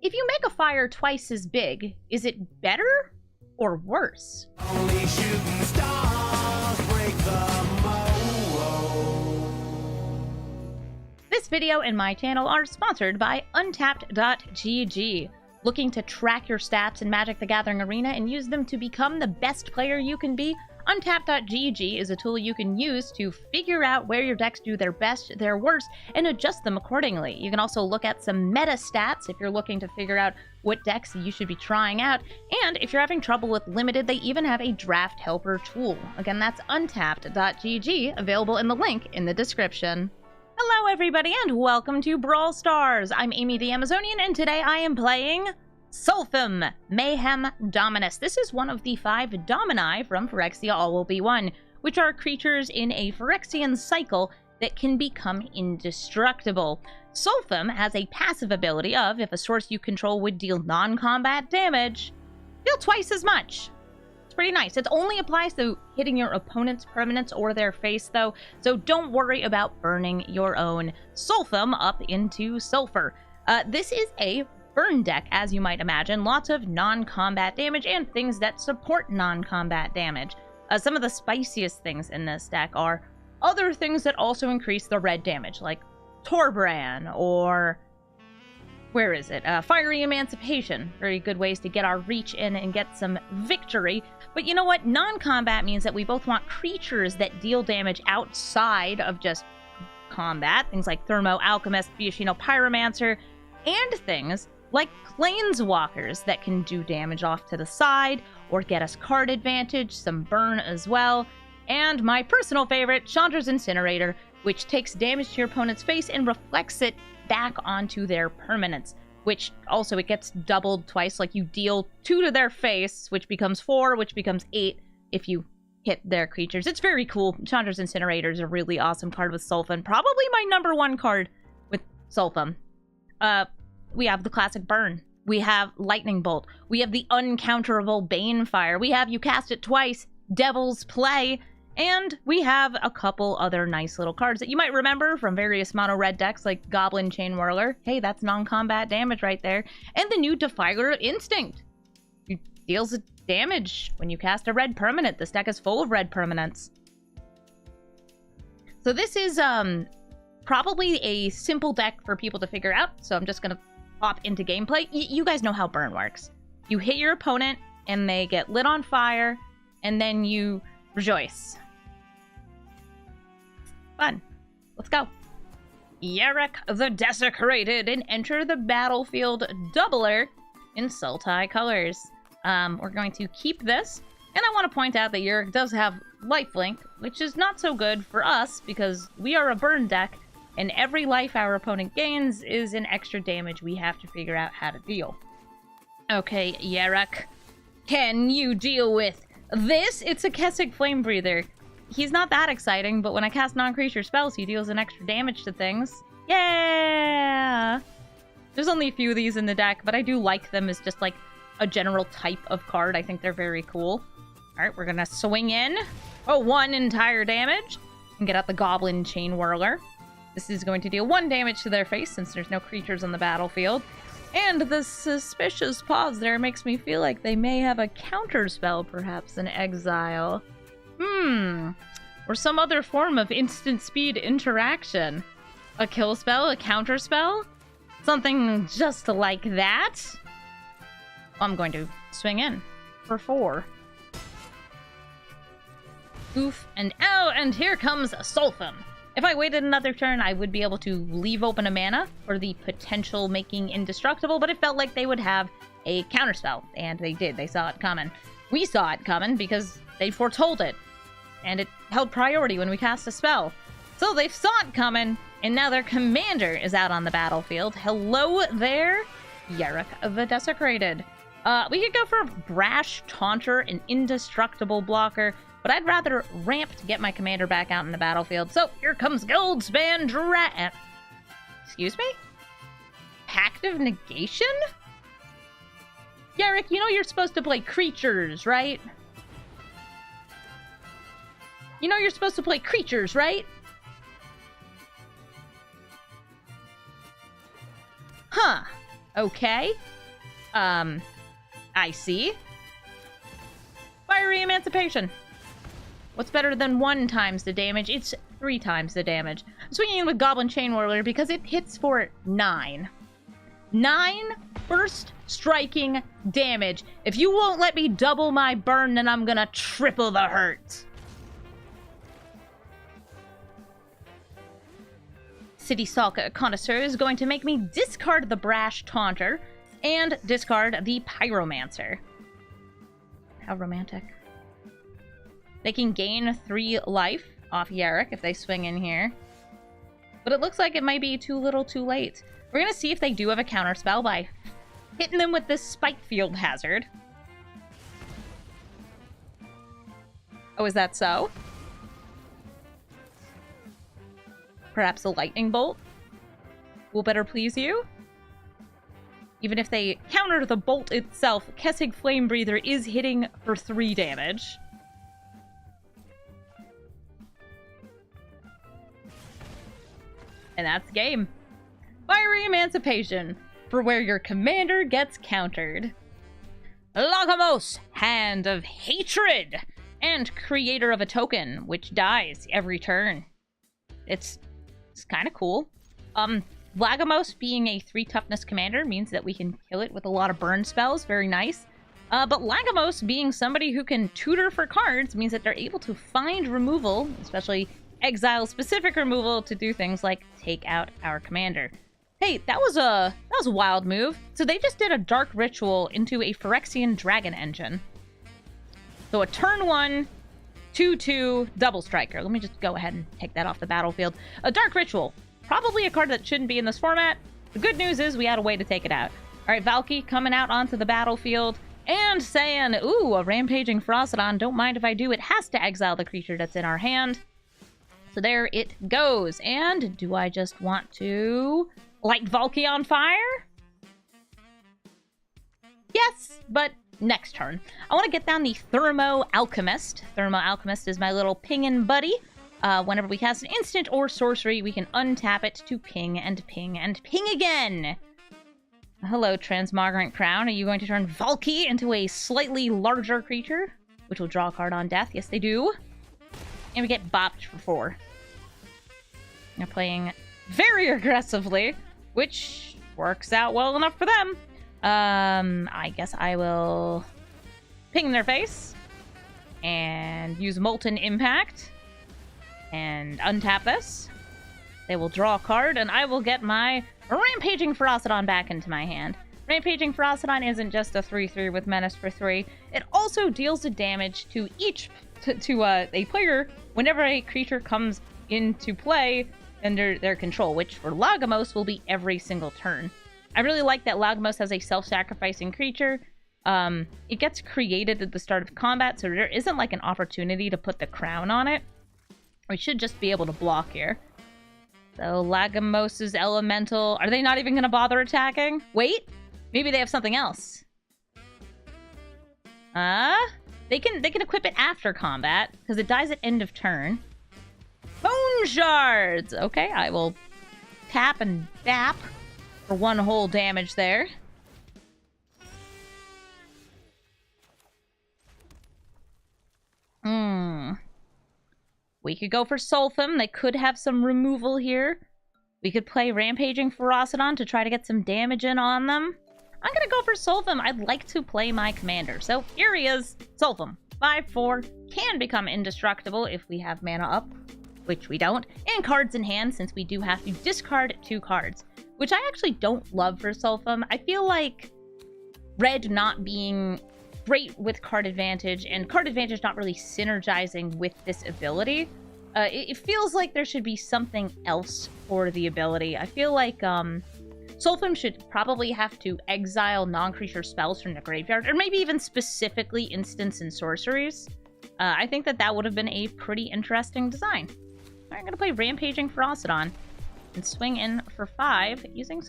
If you make a fire twice as big, is it better or worse? Only shooting stars break the mold. This video and my channel are sponsored by Untapped.gg. Looking to track your stats in Magic the Gathering Arena and use them to become the best player you can be? Untapped.gg is a tool you can use to figure out where your decks do their best, their worst, and adjust them accordingly. You can also look at some meta stats if you're looking to figure out what decks you should be trying out. And if you're having trouble with limited, they even have a draft helper tool. Again, that's Untapped.gg, available in the link in the description. Hello everybody and welcome to Brawl Stars. I'm Amy the Amazonian and today I am playing Solphim, Mayhem Dominus. This is one of the 5 Domini from Phyrexia All Will Be One, which are creatures in a Phyrexian cycle that can become indestructible. Solphim has a passive ability of, if a source you control would deal non-combat damage, deal twice as much. It's pretty nice. It only applies to hitting your opponent's permanents or their face, though, so don't worry about burning your own Solphim up into sulfur. This is a burn deck, as you might imagine. Lots of non-combat damage and things that support non-combat damage. Some of the spiciest things in this deck are other things that also increase the red damage, like Torbran or... where is it? Fiery Emancipation. Very good ways to get our reach in and get some victory. But you know what? Non-combat means that we both want creatures that deal damage outside of just combat. Things like Thermo-Alchemist, Viashino Pyromancer, and things like Planeswalkers that can do damage off to the side or get us card advantage, some burn as well. And my personal favorite, Chandra's Incinerator, which takes damage to your opponent's face and reflects it back onto their permanents, which also it gets doubled twice. Like you deal 2 to their face, which becomes 4, which becomes 8 if you hit their creatures. It's very cool. Chandra's Incinerator is a really awesome card with Solphim. Probably my #1 card with Solphim. We have the classic burn. We have Lightning Bolt. We have the uncounterable Banefire. We have you cast it twice, Devil's Play. And we have a couple other nice little cards that you might remember from various mono-red decks like Goblin Chainwhirler. Hey, that's non-combat damage right there. And the new Defiler Instinct. It deals damage when you cast a red permanent. This deck is full of red permanents. So this is probably a simple deck for people to figure out. So I'm just going to hop into gameplay. You guys know how burn works. You hit your opponent and they get lit on fire and then you rejoice. Fun. Let's go. Yarok the Desecrated and enter the battlefield doubler in Sultai colors. We're going to keep this, and I want to point out that Yarok does have lifelink, which is not so good for us because we are a burn deck, and every life our opponent gains is an extra damage we have to figure out how to deal. Okay, Yarok, can you deal with this? It's a Kessig Flame Breather. He's not that exciting, but when I cast non-creature spells, he deals an extra damage to things. Yeah! There's only a few of these in the deck, but I do like them as just like a general type of card. I think they're very cool. Alright, we're gonna swing in. Oh, 1 entire damage. And get out the Goblin Chainwhirler. This is going to deal 1 damage to their face since there's no creatures on the battlefield. And the suspicious pause there makes me feel like they may have a counterspell, perhaps an exile. Or some other form of instant speed interaction. A kill spell, a counter spell? Something just like that? I'm going to swing in for 4. Oof and ow, and here comes Solphim. If I waited another turn, I would be able to leave open a mana for the potential making indestructible, but it felt like they would have a counterspell, and they did. They saw it coming. We saw it coming because they foretold it, and it held priority when we cast a spell. So they saw it coming, and now their commander is out on the battlefield. Hello there, Yarok the Desecrated. We could go for Brash Taunter, an indestructible blocker, but I'd rather ramp to get my commander back out in the battlefield. So here comes Goldspan excuse me? Pact of Negation? Yarok, you know you're supposed to play creatures, right? You know you're supposed to play creatures, right? Huh. Okay. I see. Fiery Emancipation. What's better than 1 times the damage? It's 3 times the damage. I'm swinging in with Goblin Chainwhirler because it hits for 9. 9 burst striking damage. If you won't let me double my burn, then I'm gonna triple the hurt. City Salka Connoisseur is going to make me discard the Brash Taunter and discard the Pyromancer. How romantic. They can gain 3 life off Yarrick if they swing in here. But it looks like it might be too little too late. We're going to see if they do have a counterspell by hitting them with this Spike Field Hazard. Oh, is that so? Perhaps a Lightning Bolt will better please you? Even if they counter the bolt itself, Kessig Flame Breather is hitting for 3 damage. And that's game. Fiery Emancipation, for where your commander gets countered. Lagamos, Hand of Hatred, and creator of a token, which dies every turn. It's kind of cool. Lagamos being a 3 toughness commander means that we can kill it with a lot of burn spells. Very nice. But Lagamos being somebody who can tutor for cards means that they're able to find removal, especially exile-specific removal, to do things like take out our commander. Hey, that was a wild move. So they just did a Dark Ritual into a Phyrexian Dragon Engine. So a turn 1, 2/2 double striker. Let me just go ahead and take that off the battlefield. A Dark Ritual. Probably a card that shouldn't be in this format. The good news is we had a way to take it out. Alright, Valky coming out onto the battlefield and saying, ooh, a Rampaging Ferocidon. Don't mind if I do. It has to exile the creature that's in our hand. So there it goes. And do I just want to light Valky on fire? Yes, but next turn. I want to get down the Thermo-Alchemist. Thermo-Alchemist is my little pingin' buddy. Whenever we cast an instant or sorcery, we can untap it to ping and ping and ping again. Hello, Transmogrant Crown. Are you going to turn Valky into a slightly larger creature, which will draw a card on death? Yes, they do. And we get bopped for 4. They're playing very aggressively, which works out well enough for them. I guess I will ping their face and use Molten Impact and untap this. They will draw a card, and I will get my Rampaging Ferocidon back into my hand. Rampaging Ferocidon isn't just a 3/3 with Menace for 3. It also deals the damage to a player whenever a creature comes into play under their control, which for Lagamos will be every single turn. I really like that Lagamos has a self-sacrificing creature. It gets created at the start of combat, so there isn't like an opportunity to put the crown on it. We should just be able to block here. So Lagamos' Elemental... Are they not even going to bother attacking? Wait! Maybe they have something else. They can equip it after combat, because it dies at end of turn. Bone Shards! Okay, I will tap and dap for 1 whole damage there. We could go for Solphim. They could have some removal here. We could play Rampaging Ferocidon to try to get some damage in on them. I'm gonna go for Solphim. I'd like to play my commander. So here he is, Solphim. 5/4, can become indestructible if we have mana up, which we don't, and cards in hand since we do have to discard 2 cards, which I actually don't love for Solphim. I feel like red not being great with card advantage, and card advantage not really synergizing with this ability. It feels like there should be something else for the ability. I feel like Solphim should probably have to exile non-creature spells from the graveyard, or maybe even specifically instants and sorceries. I think that would have been a pretty interesting design. Alright, I'm going to play Rampaging Ferocidon and swing in for 5 using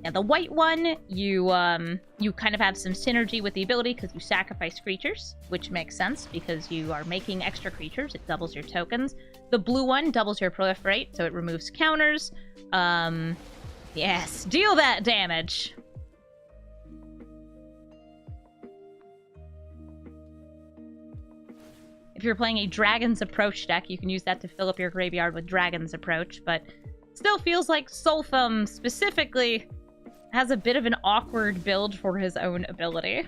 Yeah, the white one, you kind of have some synergy with the ability because you sacrifice creatures, which makes sense because you are making extra creatures. It doubles your tokens. The blue one doubles your proliferate, so it removes counters. Yes, deal that damage. If you're playing a Dragon's Approach deck, you can use that to fill up your graveyard with Dragon's Approach, but still feels like Solphim specifically has a bit of an awkward build for his own ability.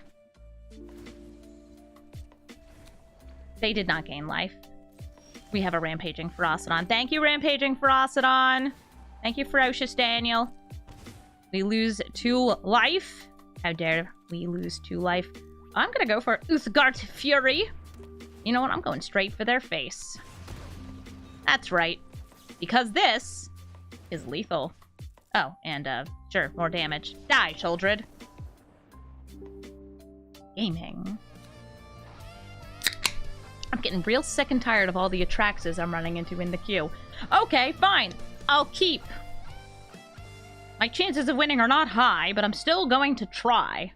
They did not gain life. We have a Rampaging Ferocidon. Thank you, Rampaging Ferocidon. Thank you, Ferocious Daniel. We lose 2 life. How dare we lose 2 life? I'm gonna go for Uthgard Fury. You know what? I'm going straight for their face. That's right. Because this is lethal. Oh, and, sure, more damage. Die, children. Gaming. I'm getting real sick and tired of all the Atraxes I'm running into in the queue. Okay, fine. I'll keep. My chances of winning are not high, but I'm still going to try.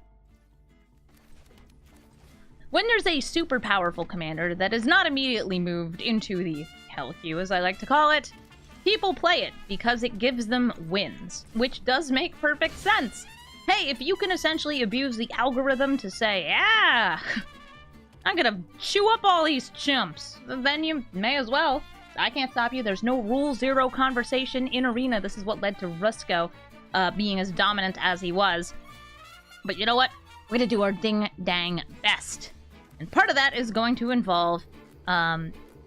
When there's a super powerful commander that is not immediately moved into the hell queue, as I like to call it, people play it because it gives them wins, which does make perfect sense. Hey, if you can essentially abuse the algorithm to say, yeah, I'm gonna chew up all these chumps, then you may as well. I can't stop you. There's no rule zero conversation in Arena. This is what led to Rusko being as dominant as he was. But you know what? We're gonna do our ding-dang best. And part of that is going to involve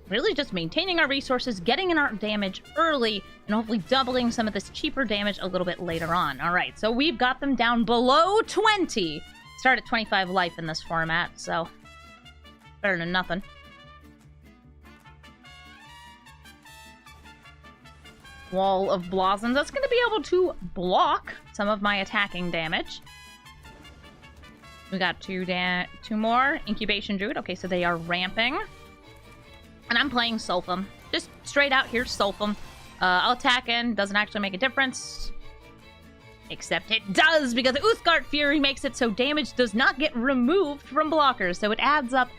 really just maintaining our resources, getting in our damage early, and hopefully doubling some of this cheaper damage a little bit later on. Alright, so we've got them down below 20. Start at 25 life in this format, so better than nothing. Wall of Blossoms. That's going to be able to block some of my attacking damage. We got two more. Incubation Druid. Okay, so they are ramping. And I'm playing Solphim. Just straight out, here's Solphim. I'll attack in. Doesn't actually make a difference. Except it does, because Uthgard Fury makes it so damage does not get removed from blockers. So it adds up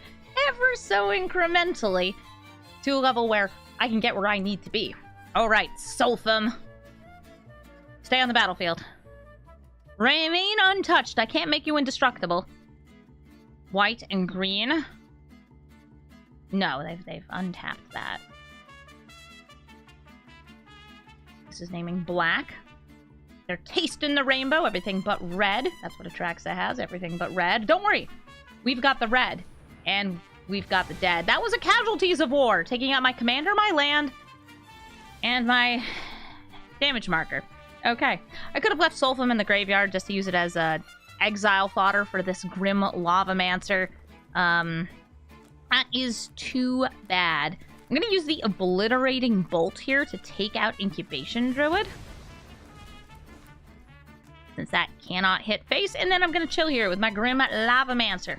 ever so incrementally to a level where I can get where I need to be. Alright, Solphim. Stay on the battlefield. Remain untouched. I can't make you indestructible. White and green. No, they've untapped that. This is naming black. They're tasting the rainbow, everything but red. That's what Atraxa has, everything but red. Don't worry, we've got the red, and we've got the dead. That was a Casualties of War, taking out my commander, my land, and my damage marker. Okay, I could have left Solphim in the graveyard just to use it as a exile fodder for this Grim Lavamancer. That is too bad. I'm gonna use the Obliterating Bolt here to take out Incubation Druid, since that cannot hit face, and then I'm gonna chill here with my Grim Lavamancer.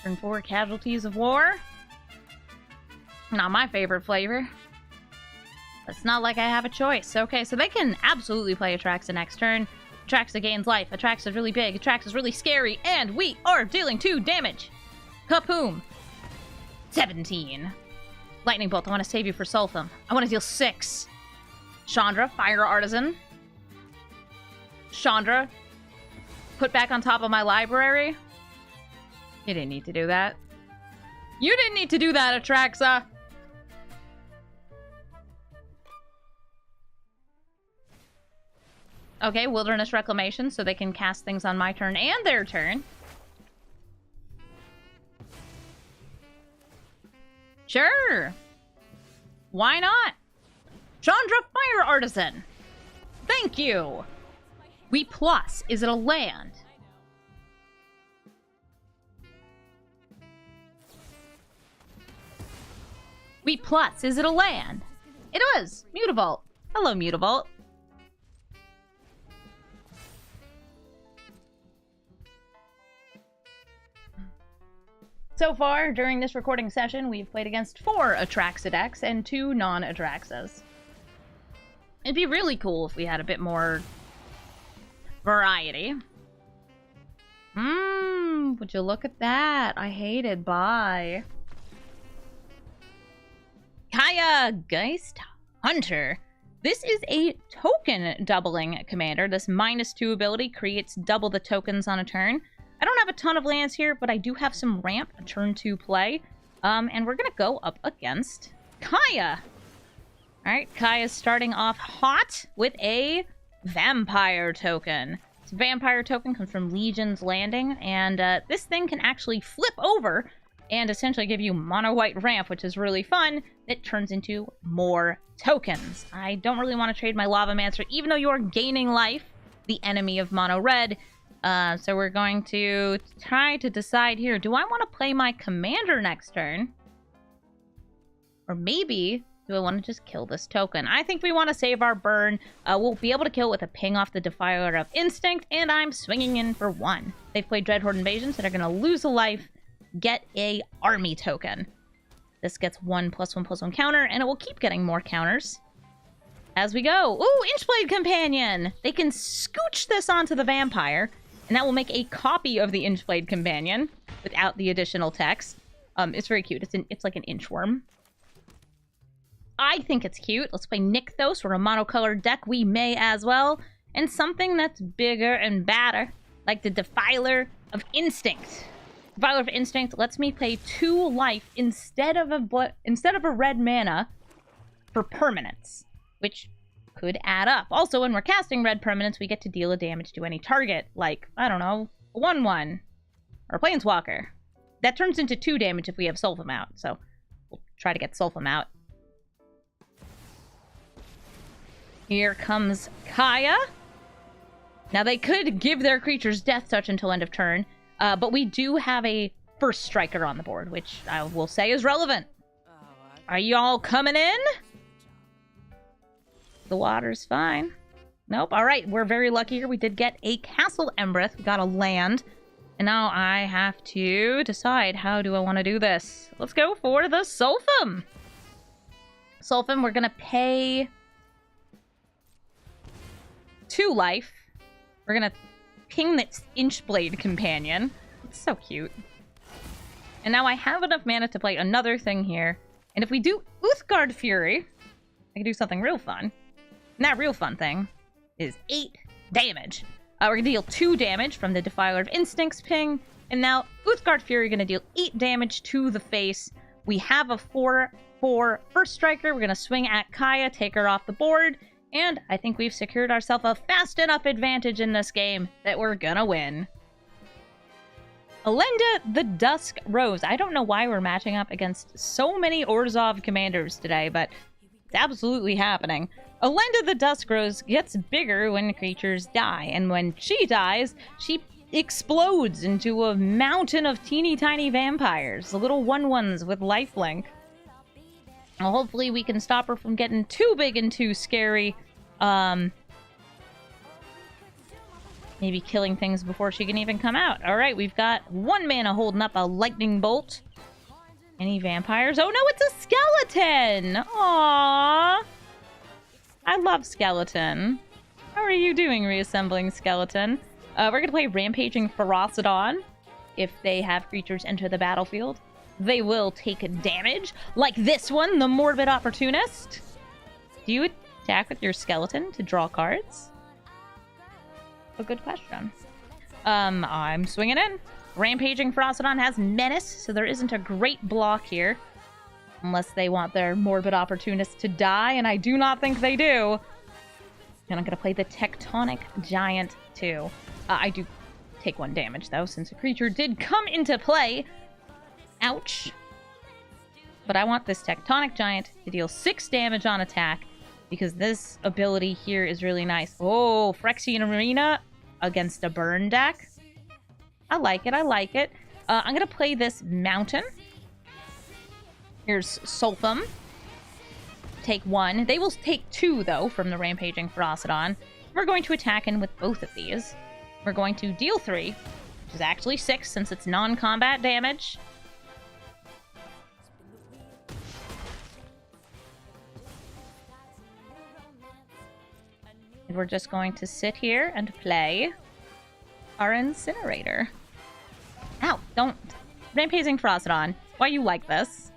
Turn 4 Casualties of War. Not my favorite flavor. It's not like I have a choice. Okay, so they can absolutely play Atraxa next turn. Atraxa gains life. Atraxa is really big. Atraxa is really scary. And we are dealing 2 damage. Kapoom. 17. Lightning Bolt. I want to save you for Solphim. I want to deal 6. Chandra. Fire Artisan. Chandra. Put back on top of my library. You didn't need to do that. You didn't need to do that, Atraxa. Okay, Wilderness Reclamation, so they can cast things on my turn and their turn. Sure. Why not? Chandra Fire Artisan. Thank you. We plus. Is it a land? We plus. Is it a land? It was. Mutavault. Hello, Mutavault. So far, during this recording session, we've played against 4 Atraxa decks and 2 non-Atraxas. It'd be really cool if we had a bit more variety. Would you look at that? I hated bye. Kaya Geist Hunter. This is a token doubling commander. This -2 ability creates double the tokens on a turn. I don't have a ton of lands here, but I do have some ramp turn 2 play. And we're gonna go up against Kaya. Alright, Kaya's starting off hot with a vampire token. This vampire token comes from Legion's Landing, and this thing can actually flip over and essentially give you mono-white ramp, which is really fun. It turns into more tokens. I don't really want to trade my Lavamancer, even though you're gaining life, the enemy of mono-red. So we're going to try to decide here, do I want to play my commander next turn? Or maybe, do I want to just kill this token? I think we want to save our burn. We'll be able to kill with a ping off the Defiler of Instinct, and I'm swinging in for 1. They've played Dreadhorde Invasion, so they're going to lose a life, get a army token. This gets 1/1/1 counter, and it will keep getting more counters as we go. Ooh, Inchblade Companion! They can scooch this onto the vampire, and that will make a copy of the Inchblade Companion without the additional text. It's very cute. It's like an inchworm. I think it's cute. Let's play Nykthos. We're a monocolored deck. We may as well. And something that's bigger and badder, like the Defiler of Instinct. Defiler of Instinct lets me play 2 life instead of a red mana for permanents, which could add up. Also, when we're casting red permanents, we get to deal a damage to any target, like, I don't know, a 1/1 or a Planeswalker. That turns into 2 damage if we have Solphim out, so we'll try to get Solphim out. Here comes Kaya. Now, they could give their creatures Death Touch until end of turn, but we do have a first striker on the board, which I will say is relevant. Are y'all coming in? The water's fine. Nope. All right, we're very lucky here. We did get a Castle Embereth. We got a land. And now I have to decide, how do I want to do this? Let's go for the Solphim. Solphim, we're going to pay 2 life. We're going to ping this Inchblade Companion. It's so cute. And now I have enough mana to play another thing here. And if we do Uthgard Fury, I can do something real fun. And that real fun thing is 8 damage. We're going to deal 2 damage from the Defiler of Instinct's ping. And now Uthgard Fury going to deal 8 damage to the face. We have a 4/4 first striker. We're going to swing at Kaya, take her off the board. And I think we've secured ourselves a fast enough advantage in this game that we're gonna win. Elenda the Dusk Rose. I don't know why we're matching up against so many Orzhov commanders today, but it's absolutely happening. Elenda the Dusk Rose gets bigger when creatures die, and when she dies, she explodes into a mountain of teeny tiny vampires, the little 1/1s with lifelink. Well, hopefully we can stop her from getting too big and too scary. Maybe killing things before she can even come out. Alright, we've got 1 mana holding up a lightning bolt. Any vampires? Oh no, it's a skeleton! Aww! I love skeleton. How are you doing, reassembling skeleton? We're gonna play Rampaging Ferocidon. If they have creatures enter the battlefield, they will take damage, like this one, the Morbid Opportunist. Do you attack with your skeleton to draw cards? A good question. I'm swinging in. Rampaging Ferocidon has Menace, so there isn't a great block here. Unless they want their Morbid Opportunist to die, and I do not think they do. And I'm going to play the Tectonic Giant, too. I do take 1 damage, though, since a creature did come into play. Ouch. But I want this Tectonic Giant to deal 6 damage on attack, because this ability here is really nice. Oh, Phyrexian Arena against a burn deck. I like it, I like it. I'm going to play this Mountain. Here's Solphim. Take 1. They will take 2, though, from the Rampaging Ferocidon. We're going to attack in with both of these. We're going to deal 3, which is actually 6 since it's non-combat damage. And we're just going to sit here and play our Incinerator. Ow, don't. Rampaging Ferocidon. Why you like this?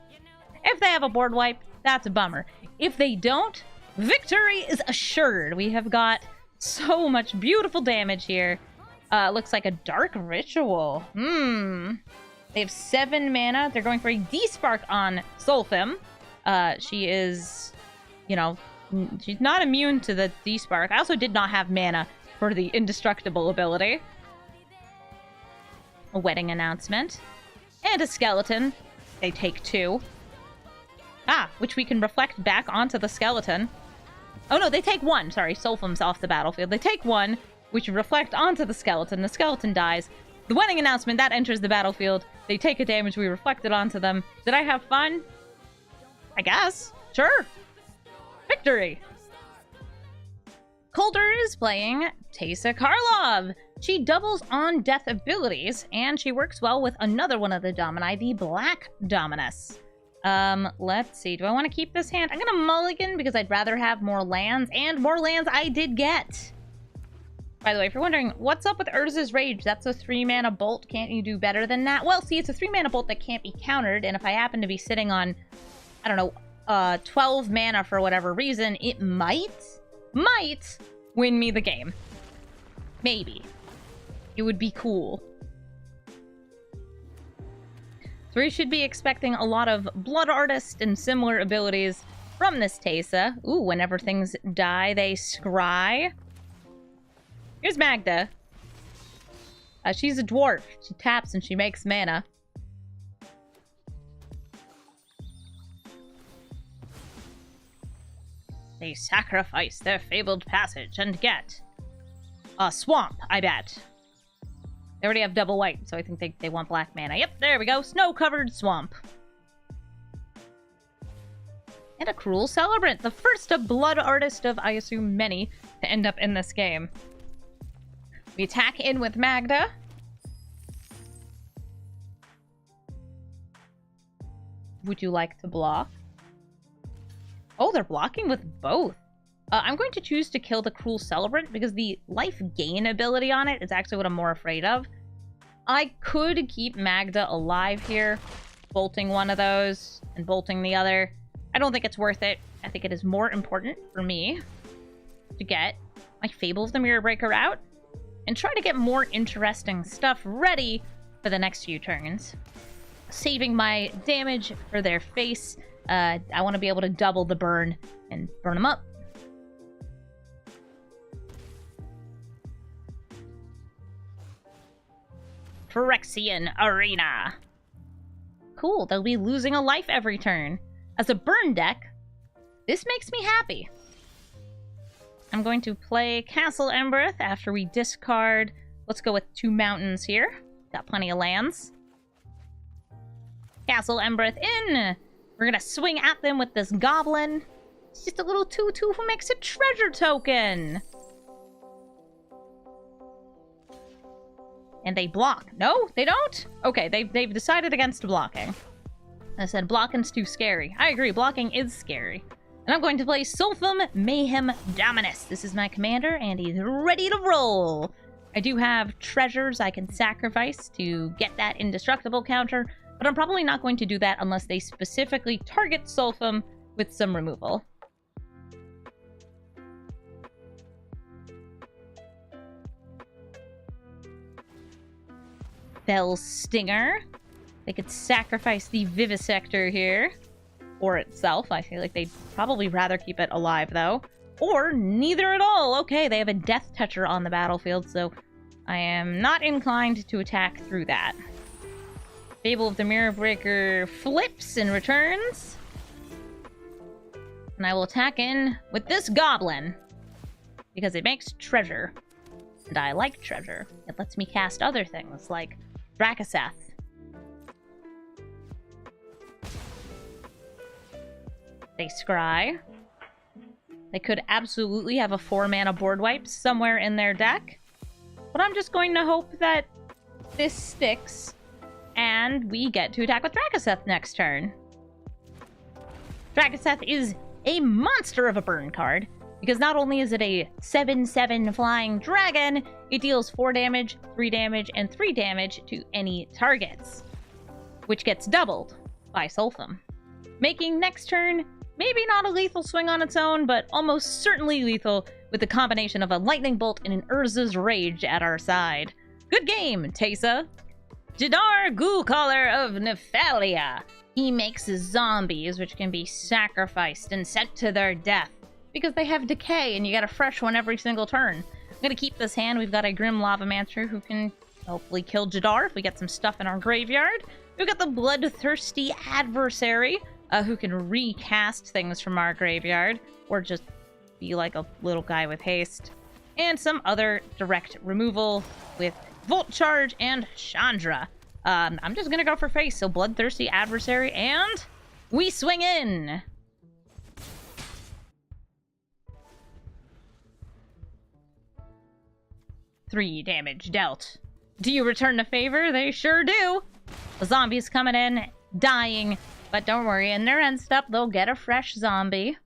If they have a board wipe, that's a bummer. If they don't, victory is assured. We have got so much beautiful damage here. Looks like a Dark Ritual. They have 7 mana. They're going for a D-Spark on Solphim. She is, you know, she's not immune to the D-Spark. I also did not have mana for the indestructible ability. A wedding announcement. And a skeleton. They take 2. Which we can reflect back onto the skeleton. Oh no, they take 1. Sorry, Solphim's off the battlefield. They take 1, which reflect onto the skeleton. The skeleton dies. The wedding announcement, that enters the battlefield. They take a damage, we reflect it onto them. Did I have fun? I guess. Sure. Victory! Coulter is playing Teysa Karlov. She doubles on death abilities, and she works well with another one of the Domini, the Black Dominus. Let's see. Do I want to keep this hand? I'm gonna mulligan because I'd rather have more lands, and more lands I did get. By the way, if you're wondering, what's up with Urza's Rage? That's a 3-mana bolt. Can't you do better than that? Well, see, it's a 3-mana bolt that can't be countered, and if I happen to be sitting on, I don't know, 12 mana for whatever reason, it might win me the game. Maybe. It would be cool. So we should be expecting a lot of Blood Artist and similar abilities from this Teysa. Ooh, whenever things die, they scry. Here's Magda. She's a dwarf. She taps and she makes mana. They sacrifice their fabled passage and get a swamp, I bet. They already have double white, so I think they want black mana. Yep, there we go. Snow-covered swamp. And a Cruel Celebrant. The first Blood Artist of, I assume, many to end up in this game. We attack in with Magda. Would you like to block? Oh, they're blocking with both. I'm going to choose to kill the Cruel Celebrant because the life gain ability on it is actually what I'm more afraid of. I could keep Magda alive here, bolting one of those and bolting the other. I don't think it's worth it. I think it is more important for me to get my Fable of the Mirror Breaker out and try to get more interesting stuff ready for the next few turns. Saving my damage for their face. I want to be able to double the burn and burn them up. Phyrexian Arena. Cool, they'll be losing a life every turn. As a burn deck, this makes me happy. I'm going to play Castle Embereth after we discard. Let's go with 2 mountains here. Got plenty of lands. Castle Embereth in. We're gonna swing at them with this goblin. It's just a little 2/2 who makes a treasure token. And they block. No, they don't? Okay, they've decided against blocking. I said blocking's too scary. I agree, blocking is scary. And I'm going to play Solphim Mayhem Dominus. This is my commander, and he's ready to roll. I do have treasures I can sacrifice to get that indestructible counter, but I'm probably not going to do that unless they specifically target Solphim with some removal. Fell Stinger. They could sacrifice the Vivisector here. Or itself. I feel like they'd probably rather keep it alive, though. Or neither at all. Okay, they have a Death Toucher on the battlefield, so I am not inclined to attack through that. Fable of the Mirror Breaker flips and returns. And I will attack in with this Goblin. Because it makes treasure. And I like treasure. It lets me cast other things, like Drakaseth. They scry. They could absolutely have a 4-mana board wipe somewhere in their deck. But I'm just going to hope that this sticks and we get to attack with Drakaseth next turn. Drakaseth is a monster of a burn card. because not only is it a 7/7 flying dragon, it deals 4 damage, 3 damage, and 3 damage to any targets, which gets doubled by Solphim, making next turn maybe not a lethal swing on its own, but almost certainly lethal with the combination of a lightning bolt and an Urza's Rage at our side. Good game, Teysa. Jadar Ghoulcaller of Nephalia. He makes zombies, which can be sacrificed and sent to their death, because they have decay and you get a fresh one every single turn. I'm gonna keep this hand. We've got a Grim Lavamancer who can hopefully kill Jadar if we get some stuff in our graveyard. We've got the Bloodthirsty Adversary, who can recast things from our graveyard, or just be like a little guy with haste. And some other direct removal with Volt Charge and Chandra. I'm just gonna go for face, so Bloodthirsty Adversary, and we swing in! Three damage dealt. Do you return the favor? They sure do! The zombies coming in, dying, but don't worry, in their end step, they'll get a fresh zombie.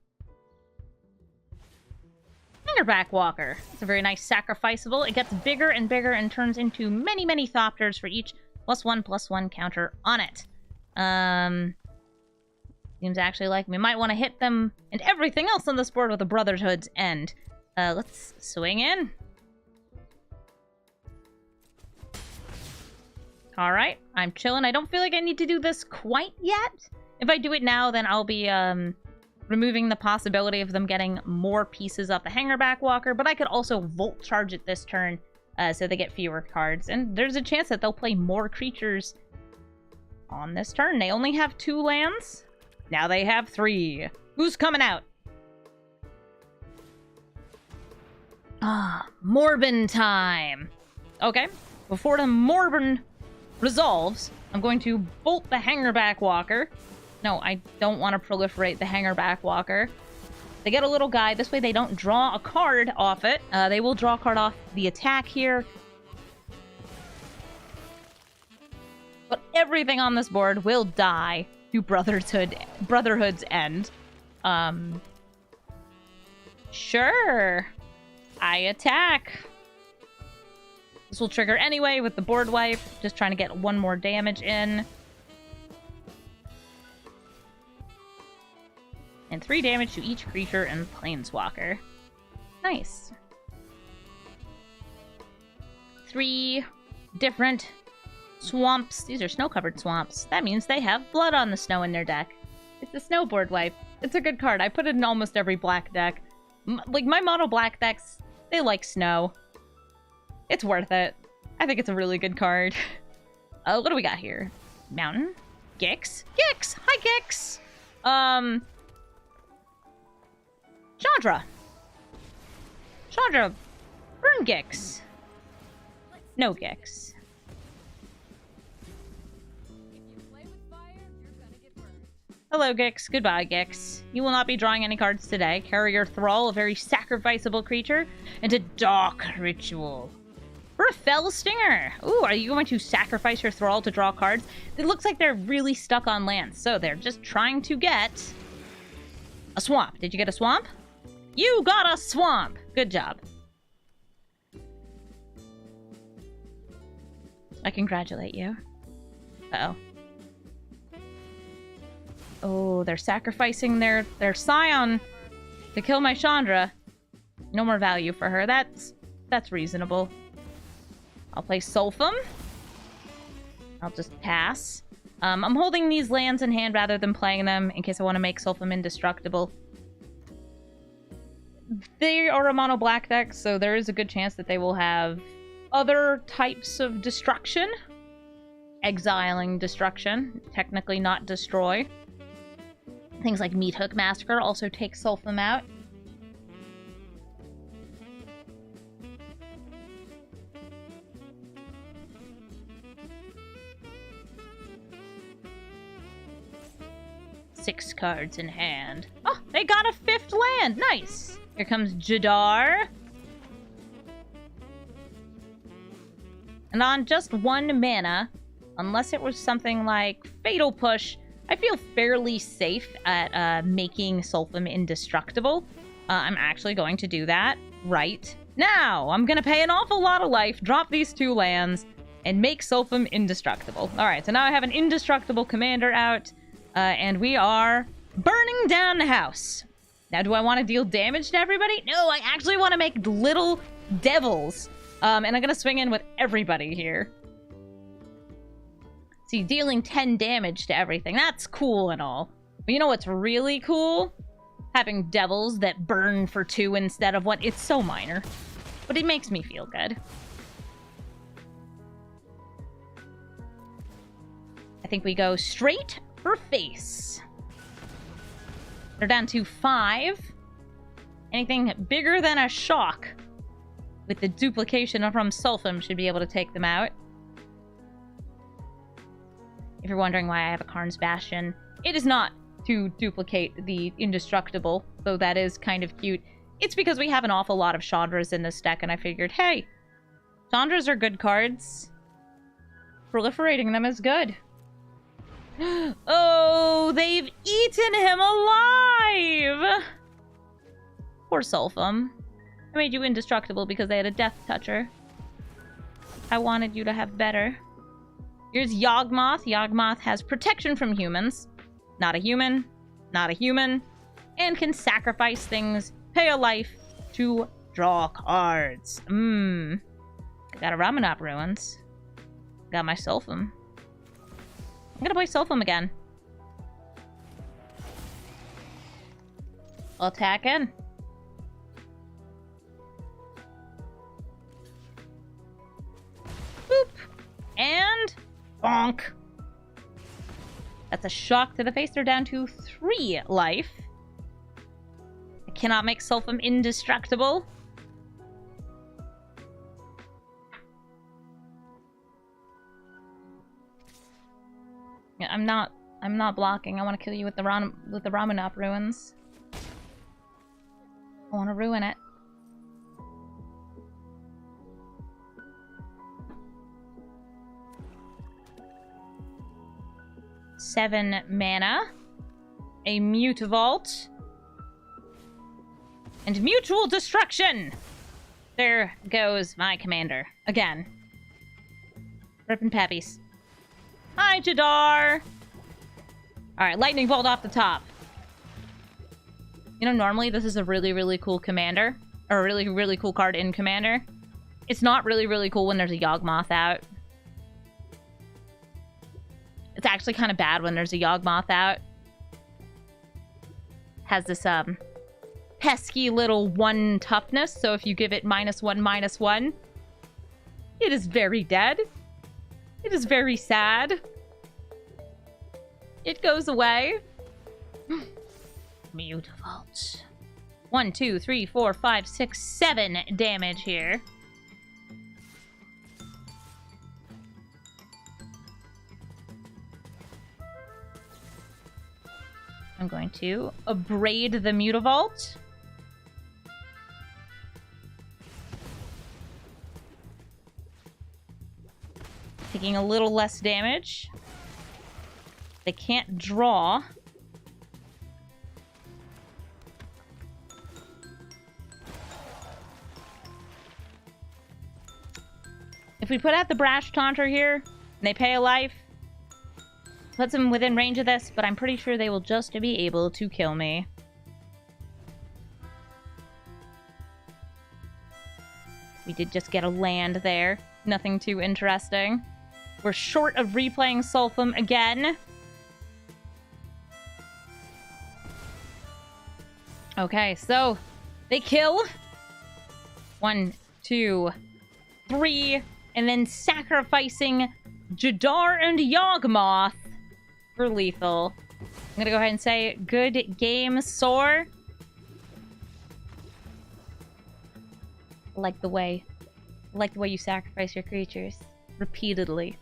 Fingerback Walker. It's a very nice sacrificable. It gets bigger and bigger and turns into many, many Thopters for each +1/+1 counter on it. Seems actually like we might want to hit them and everything else on this board with a Brotherhood's End. Let's swing in. Alright, I'm chilling. I don't feel like I need to do this quite yet. If I do it now, then I'll be removing the possibility of them getting more pieces off the Hangerback Walker, but I could also Volt Charge it this turn, so they get fewer cards. And there's a chance that they'll play more creatures on this turn. They only have 2 lands. Now they have 3. Who's coming out? Morbin time. Okay, before the Morbin resolves, I'm going to bolt the Hangerback Walker. No, I don't want to proliferate the Hangerback Walker. They get a little guy. This way they don't draw a card off it. They will draw a card off the attack here. But everything on this board will die to Brotherhood's End. Sure. I attack. This will trigger anyway with the board wipe. Just trying to get 1 more damage in. And 3 damage to each creature and Planeswalker. Nice. 3 different swamps. These are snow-covered swamps. That means they have blood on the snow in their deck. It's a snowboard wipe. It's a good card. I put it in almost every black deck. Like, my mono black decks, they like snow. It's worth it. I think it's a really good card. What do we got here? Mountain? Gix? Gix! Hi, Gix! Chandra. Chandra. Burn Gix. No Gix. Hello, Gix. Goodbye, Gix. You will not be drawing any cards today. Carrier Thrall, a very sacrificable creature, and a Dark Ritual. For a Fell Stinger. Ooh, are you going to sacrifice your Thrall to draw cards? It looks like they're really stuck on lands, so they're just trying to get a swamp. Did you get a swamp? You got a swamp! Good job. I congratulate you. Uh-oh. Oh, they're sacrificing their Scion to kill my Chandra. No more value for her. That's reasonable. I'll play Solphim. I'll just pass. I'm holding these lands in hand rather than playing them in case I want to make Solphim indestructible. They are a mono black deck, so there is a good chance that they will have other types of destruction. Exiling destruction. Technically not destroy. Things like Meat Hook Massacre also take Solphim out. Six cards in hand. Oh, they got a 5th land! Nice! Here comes Jadar. And on just 1 mana, unless it was something like Fatal Push, I feel fairly safe at making Solphim indestructible. I'm actually going to do that right now. I'm going to pay an awful lot of life, drop these 2 lands, and make Solphim indestructible. Alright, so now I have an indestructible commander out, and we are burning down the house. Now, do I want to deal damage to everybody? No, I actually want to make little devils. And I'm going to swing in with everybody here. See, dealing 10 damage to everything. That's cool and all. But you know what's really cool? Having devils that burn for 2 instead of 1. It's so minor. But it makes me feel good. I think we go straight for face. They're down to 5. Anything bigger than a shock with the duplication from Solphim should be able to take them out. If you're wondering why I have a Karn's Bastion, it is not to duplicate the indestructible, though that is kind of cute. It's because we have an awful lot of Chandras in this deck, and I figured, hey, Chandras are good cards. Proliferating them is good. Oh, they've eaten him alive! Poor Solphim. I made you indestructible because they had a Death Toucher. I wanted you to have better. Here's Yawgmoth. Yawgmoth has protection from humans. Not a human. Not a human. And can sacrifice things, pay a life, to draw cards. I got a Ramunap Ruins. Got my Solphim. I'm gonna play Solphim again. I'll attack in. Boop. And bonk. That's a shock to the face. They're down to 3 life. I cannot make Solphim indestructible. Yeah, I'm not blocking. I want to kill you with the Ramunap Ruins. I want to ruin it. Seven mana, a Mutavault, and mutual destruction. There goes my commander again. Rippin' Peppies. Hi, Jadar. All right, Lightning Bolt off the top. You know, normally this is a really, really cool commander, or a really, really cool card in commander. It's not really, really cool when there's a Yawgmoth out. It's actually kind of bad when there's a Yawgmoth out. Has this, pesky little 1 toughness, so if you give it -1/-1, it is very dead. It is very sad. It goes away. Mutavault. 1, 2, 3, 4, 5, 6, 7 damage here. I'm going to Abrade the Mutavault. Taking a little less damage. They can't draw. If we put out the Brash Taunter here, and they pay a life, puts them within range of this, but I'm pretty sure they will just be able to kill me. We did just get a land there. Nothing too interesting. We're short of replaying Solphim again. Okay, so they kill. 1, 2, 3, and then sacrificing Jadar and Yawgmoth for lethal. I'm gonna go ahead and say good game, Soar. I like the way you sacrifice your creatures repeatedly.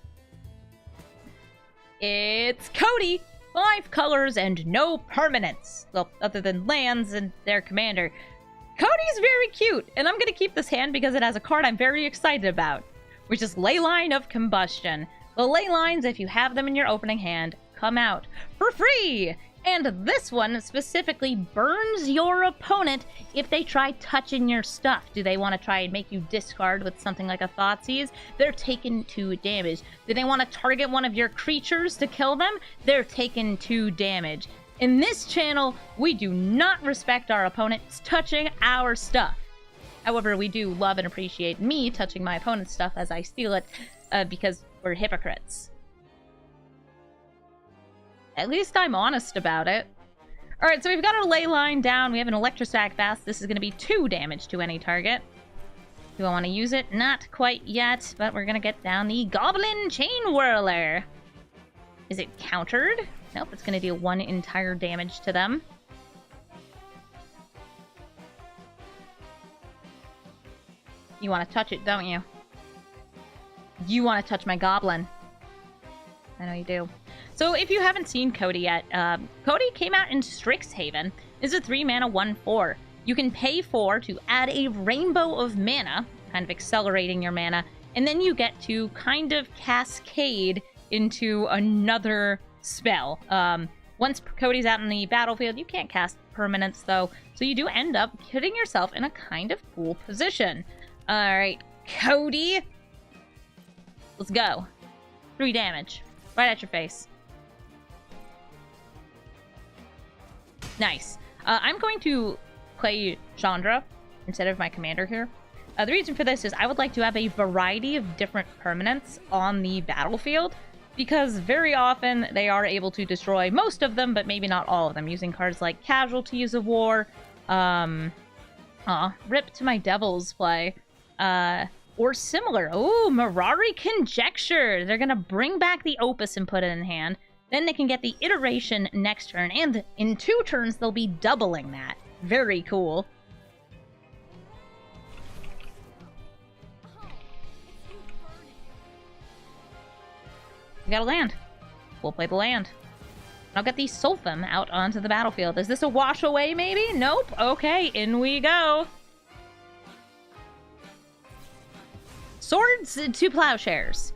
It's Cody! 5 colors and no permanents. Well, other than lands and their commander. Cody's very cute, and I'm gonna keep this hand because it has a card I'm very excited about, which is Leyline of Combustion. The Leylines, if you have them in your opening hand, come out for free! And this one specifically burns your opponent if they try touching your stuff. Do they want to try and make you discard with something like a Thoughtseize? They're taking 2 damage. Do they want to target one of your creatures to kill them? They're taking 2 damage. In this channel, we do not respect our opponents touching our stuff. However, we do love and appreciate me touching my opponent's stuff as I steal it, because we're hypocrites. At least I'm honest about it. Alright, so we've got our ley line down. We have an Electrostatic Fast. This is going to be 2 damage to any target. Do I want to use it? Not quite yet, but we're going to get down the Goblin Chainwhirler. Is it countered? Nope, it's going to deal 1 entire damage to them. You want to touch it, don't you? You want to touch my goblin. I know you do. So if you haven't seen Cody yet, Cody came out in Strixhaven. It's a 3-mana 1/4. You can pay 4 to add a rainbow of mana, kind of accelerating your mana, and then you get to kind of cascade into another spell. Once Cody's out in the battlefield, you can't cast permanents though, so you do end up putting yourself in a kind of cool position. Alright, Cody. Let's go. 3 damage. Right at your face. Nice. I'm going to play Chandra instead of my commander here. The reason for this is I would like to have a variety of different permanents on the battlefield, because very often they are able to destroy most of them, but maybe not all of them, using cards like Casualties of War, Rip to my Devil's Play, or similar. Oh, Mirari Conjecture! They're gonna bring back the Opus and put it in hand. Then they can get the Iteration next turn, and in 2 turns they'll be doubling that. Very cool. We got a land. We'll play the land. I'll get the Solphim out onto the battlefield. Is this a wash away, maybe? Nope. Okay, in we go. Swords to Plowshares.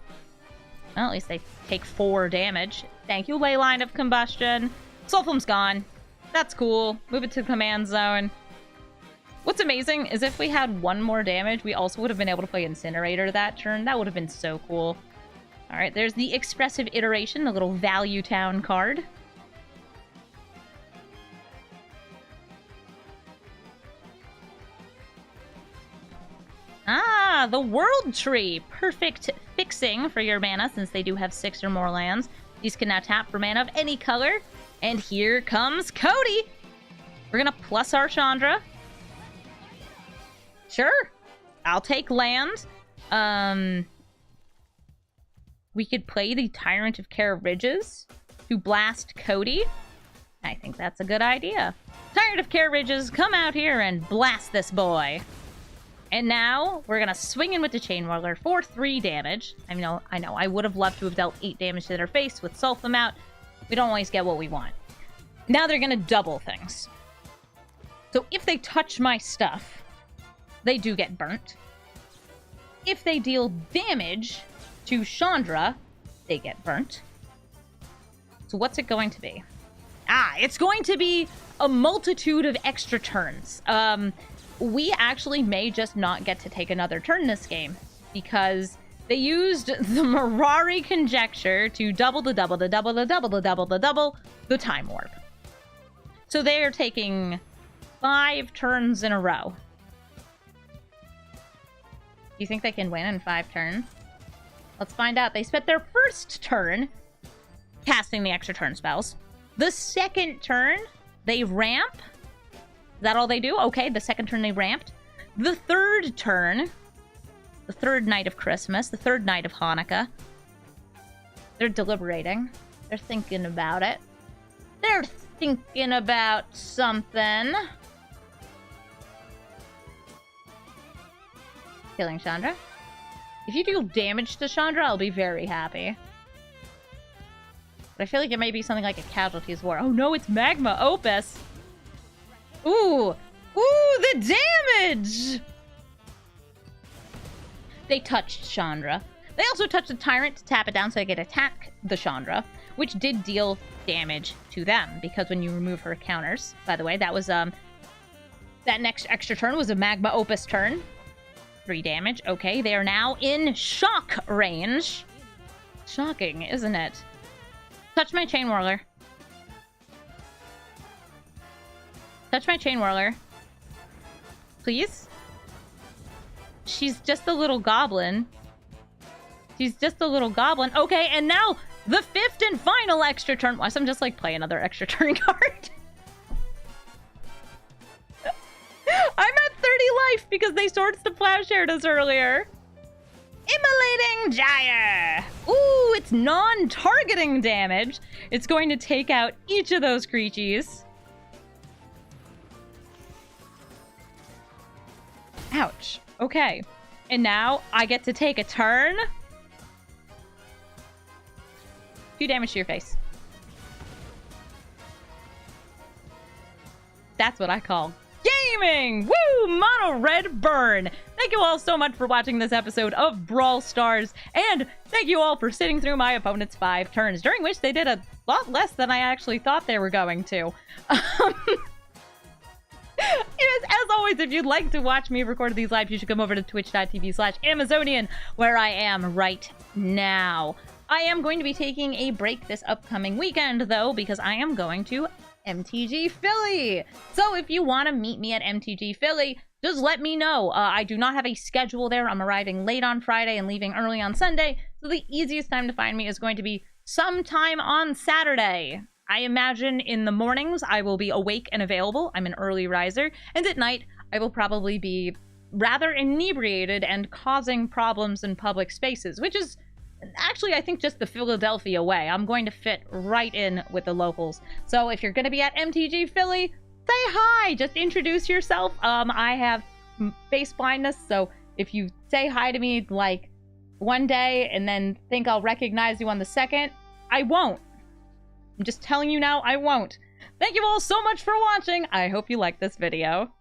Well, at least they take 4 damage. Thank you, Leyline of Combustion. Solphim's gone. That's cool. Move it to the command zone. What's amazing is if we had 1 more damage, we also would have been able to play Incinerator that turn. That would have been so cool. Alright, there's the Expressive Iteration, the little Value Town card. Ah, the World Tree. Perfect fixing for your mana, since they do have 6 or more lands. These can now tap for mana of any color. And here comes Cody! We're gonna plus our Chandra. Sure. I'll take land. We could play the Tyrant of Care Ridges to blast Cody. I think that's a good idea. Tyrant of Care Ridges, come out here and blast this boy. And now, we're gonna swing in with the Chainwhirler for 3 damage. I know, I would have loved to have dealt 8 damage to their face with Solphim out. We don't always get what we want. Now they're gonna double things. So if they touch my stuff, they do get burnt. If they deal damage to Chandra, they get burnt. So what's it going to be? Ah, it's going to be a multitude of extra turns. We actually may just not get to take another turn this game, because they used the Mirari Conjecture to double the Time Warp. So they are taking 5 turns in a row. Do you think they can win in 5 turns? Let's find out. They spent their first turn casting the extra turn spells. The second turn, they ramp. Is that all they do? Okay, the second turn they ramped. The third turn, the third night of Christmas, the third night of Hanukkah, they're deliberating. They're thinking about it. They're thinking about something. Killing Chandra. If you do damage to Chandra, I'll be very happy. But I feel like it may be something like a Casualties War. Oh no, it's Magma Opus! Ooh! Ooh, the damage! They touched Chandra. They also touched the Tyrant to tap it down so they could attack the Chandra, which did deal damage to them, because when you remove her counters, by the way, that was, that next extra turn was a Magma Opus turn. 3 damage. Okay, they are now in shock range. Shocking, isn't it? Touch my Chainwhirler. Touch my Chainwhirler. Please? She's just a little goblin. She's just a little goblin. Okay, and now the 5th and final extra turn. Why, so I'm just like play another extra turn card. I'm at 30 life because they Swords to Plowshared us earlier. Immolating Gyre! Ooh, it's non-targeting damage. It's going to take out each of those creatures. Ouch. Okay. And now I get to take a turn. 2 damage to your face. That's what I call gaming! Woo! Mono red burn! Thank you all so much for watching this episode of Brawl Stars, and thank you all for sitting through my opponent's 5 turns, during which they did a lot less than I actually thought they were going to. As always, if you'd like to watch me record these live, you should come over to twitch.tv/Amazonian, where I am right now. I am going to be taking a break this upcoming weekend, though, because I am going to MTG Philly. So if you want to meet me at MTG Philly, just let me know. I do not have a schedule there. I'm arriving late on Friday and leaving early on Sunday, so the easiest time to find me is going to be sometime on Saturday. I imagine in the mornings I will be awake and available. I'm an early riser. And at night, I will probably be rather inebriated and causing problems in public spaces, which is actually, I think, just the Philadelphia way. I'm going to fit right in with the locals. So if you're going to be at MTG Philly, say hi. Just introduce yourself. I have face blindness, so if you say hi to me like one day and then think I'll recognize you on the second, I won't. I'm just telling you now, I won't. Thank you all so much for watching. I hope you liked this video.